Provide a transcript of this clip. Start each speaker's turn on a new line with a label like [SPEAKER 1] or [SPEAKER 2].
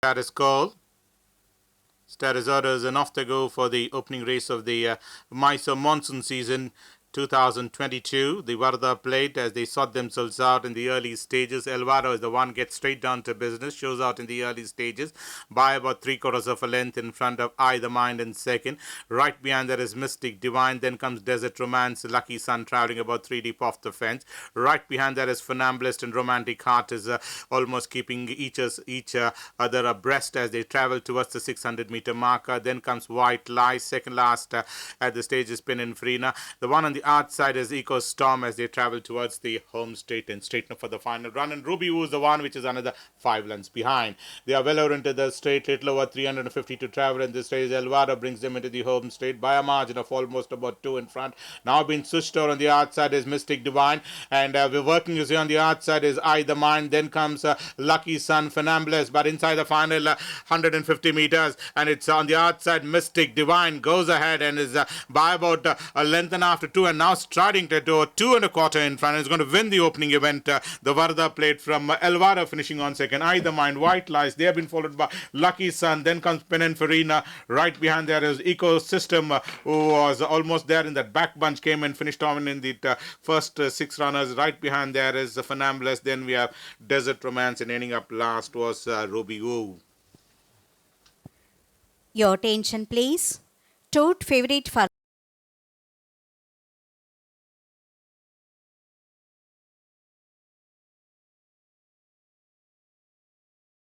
[SPEAKER 1] Status call. Status orders and off they go for the opening race of the Mysore monsoon season 2022. The Varada Plate, as they sort themselves out in the early stages. Elvaro is the one gets straight down to business, shows out in the early stages by about 3/4 of a length in front of I the Mind in second. Right behind there is Mystic Divine. Then comes Desert Romance, Lucky Sun traveling about 3 deep off the fence. Right behind there is Funambulist and Romantic Heart is almost keeping each other abreast as they travel towards the 600-meter marker. Then comes White Lies, second last at the stage is Pininfarina. The one on the outside is Eco Storm as they travel towards the home straight and straighten for the final run. And Ruby Woo is the one which is another 5 lengths behind. They are well over into the straight, little over 350 to travel in this race. Elvaro brings them into the home straight by a margin of almost about 2 in front. Now being switched over on the outside is Mystic Divine, and we're working you see on the outside is I the Mind. Then comes Lucky Sun, Funambulist, but inside the final 150 meters, and it's on the outside. Mystic Divine goes ahead and is by about a length and after 2, and now striding to 2 1/4 in front. Is going to win the opening event. The Varada Plate from Elvaro finishing on second. I the Mind, White Lies. They have been followed by Lucky Sun. Then comes Pininfarina. Right behind there is Ecosystem, who was almost there in that back bunch, came and finished on in the first 6 runners. Right behind there is Funambulist. Then we have Desert Romance, and ending up last was Ruby Woo.
[SPEAKER 2] Your attention please. Tote favorite for